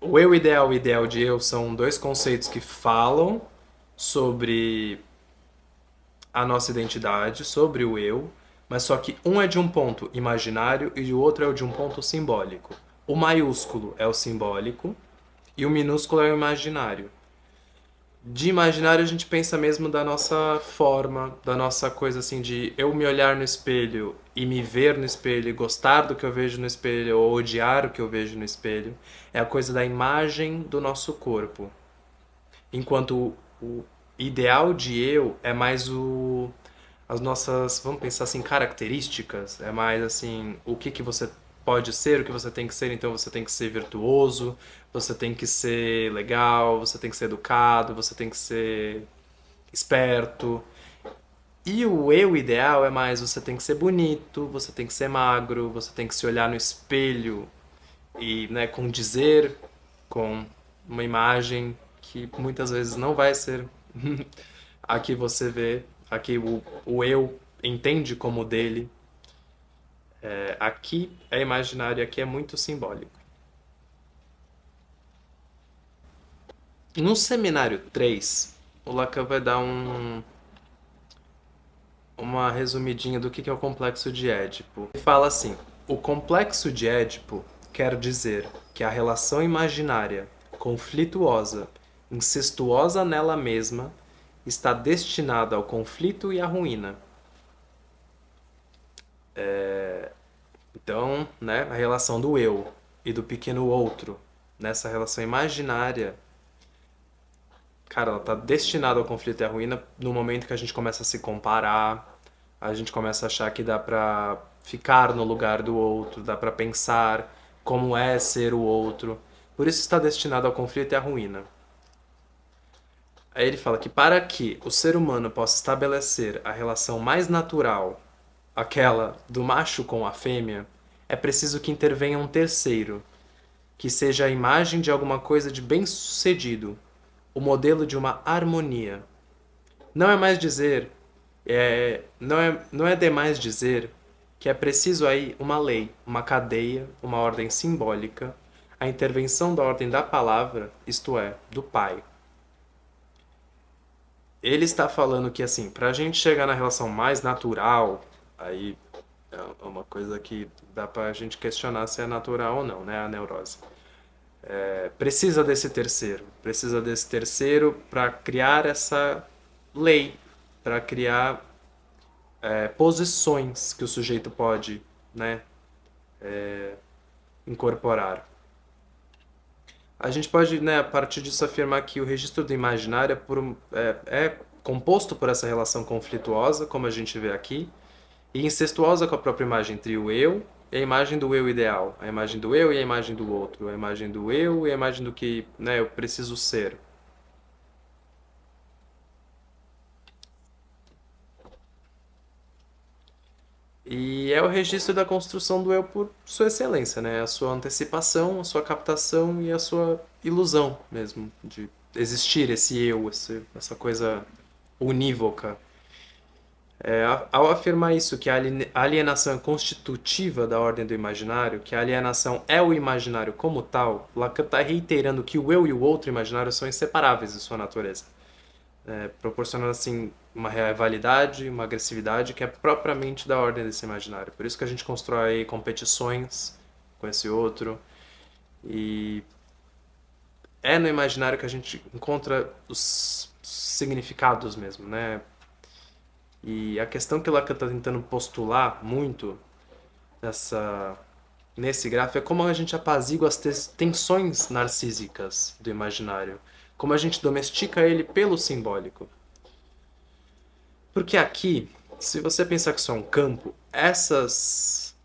o eu ideal e o ideal de eu são dois conceitos que falam sobre a nossa identidade, sobre o eu, mas só que um é de um ponto imaginário e o outro é de um ponto simbólico. O maiúsculo é o simbólico e o minúsculo é o imaginário. De imaginário a gente pensa mesmo da nossa forma, da nossa coisa assim de eu me olhar no espelho e me ver no espelho e gostar do que eu vejo no espelho ou odiar o que eu vejo no espelho. É a coisa da imagem do nosso corpo. Enquanto o ideal de eu é mais as nossas, vamos pensar assim, características, é mais assim, o que que você pode ser, o que você tem que ser, então você tem que ser virtuoso, você tem que ser legal, você tem que ser educado, você tem que ser esperto. E o eu ideal é mais você tem que ser bonito, você tem que ser magro, você tem que se olhar no espelho e, né, condizer com uma imagem que muitas vezes não vai ser a que você vê, a que o eu entende como dele. É, aqui é imaginário, aqui é muito simbólico. No seminário 3 o Lacan vai dar uma resumidinha do que é o complexo de Édipo. Ele fala assim: o complexo de Édipo quer dizer que a relação imaginária, conflituosa, incestuosa nela mesma, está destinada ao conflito e à ruína. Então, né, a relação do eu e do pequeno outro, nessa relação imaginária, cara, ela está destinada ao conflito e à ruína no momento que a gente começa a se comparar, a gente começa a achar que dá pra ficar no lugar do outro, dá pra pensar como é ser o outro. Por isso está destinado ao conflito e à ruína. Aí ele fala que para que o ser humano possa estabelecer a relação mais natural, aquela do macho com a fêmea, é preciso que intervenha um terceiro, que seja a imagem de alguma coisa de bem-sucedido, o modelo de uma harmonia. Não é mais dizer, não é demais dizer que é preciso aí uma lei, uma cadeia, uma ordem simbólica, a intervenção da ordem da palavra, isto é, do Pai. Ele está falando que, assim, para a gente chegar na relação mais natural, aí é uma coisa que dá para a gente questionar se é natural ou não, né? A neurose. Precisa desse terceiro para criar essa lei, para criar posições que o sujeito pode, né, incorporar. A gente pode, né, a partir disso, afirmar que o registro do imaginário é composto por essa relação conflituosa, como a gente vê aqui, e incestuosa com a própria imagem entre o eu e a imagem do eu ideal, a imagem do eu e a imagem do outro, a imagem do eu e a imagem do que, né, eu preciso ser. E é o registro da construção do eu por sua excelência, né? A sua antecipação, a sua captação e a sua ilusão mesmo de existir esse eu, essa coisa unívoca. Ao afirmar isso, que a alienação é constitutiva da ordem do imaginário, que a alienação é o imaginário como tal, Lacan está reiterando que o eu e o outro imaginário são inseparáveis em sua natureza, proporcionando assim uma rivalidade, uma agressividade que é propriamente da ordem desse imaginário. Por isso que a gente constrói competições com esse outro e é no imaginário que a gente encontra os significados mesmo, né? E a questão que o Lacan está tentando postular muito nessa, nesse gráfico é como a gente apazigua as tensões narcísicas do imaginário, como a gente domestica ele pelo simbólico. Porque aqui, se você pensar que isso é um campo, essas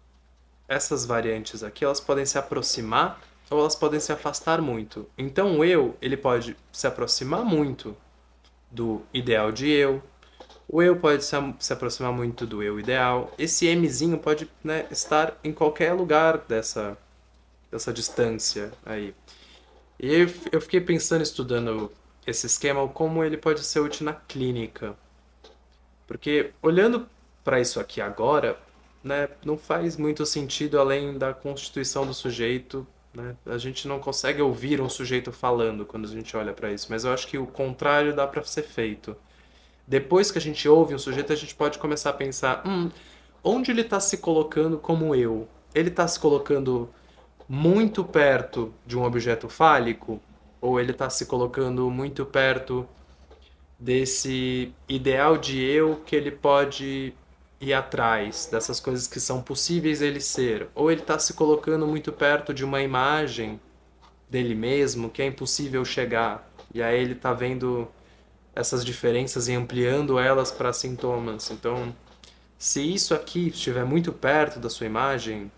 variantes aqui, elas podem se aproximar ou elas podem se afastar muito. Então o eu, ele pode se aproximar muito do ideal de eu, o eu pode se aproximar muito do eu ideal. Esse Mzinho pode, né, estar em qualquer lugar dessa distância aí. E aí eu fiquei pensando, estudando esse esquema, como ele pode ser útil na clínica. Porque olhando para isso aqui agora, né, não faz muito sentido além da constituição do sujeito né? A gente não consegue ouvir um sujeito falando quando a gente olha para isso, mas eu acho que o contrário dá para ser feito. Depois que a gente ouve um sujeito, a gente pode começar a pensar, onde ele está se colocando como eu? Ele está se colocando muito perto de um objeto fálico? Ou ele está se colocando muito perto desse ideal de eu que ele pode ir atrás, dessas coisas que são possíveis ele ser? Ou ele está se colocando muito perto de uma imagem dele mesmo que é impossível chegar? E aí ele está vendo essas diferenças e ampliando elas para sintomas. Então, se isso aqui estiver muito perto da sua imagem,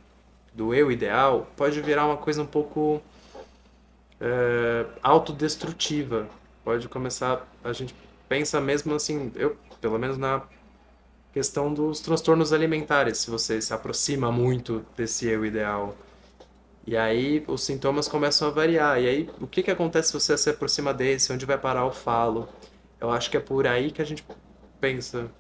do eu ideal, pode virar uma coisa um pouco autodestrutiva. Pode começar, a gente pensa mesmo assim, eu, pelo menos na questão dos transtornos alimentares, se você se aproxima muito desse eu ideal. E aí os sintomas começam a variar. E aí, o que que acontece se você se aproxima desse? Onde vai parar o falo? Eu acho que é por aí que a gente pensa.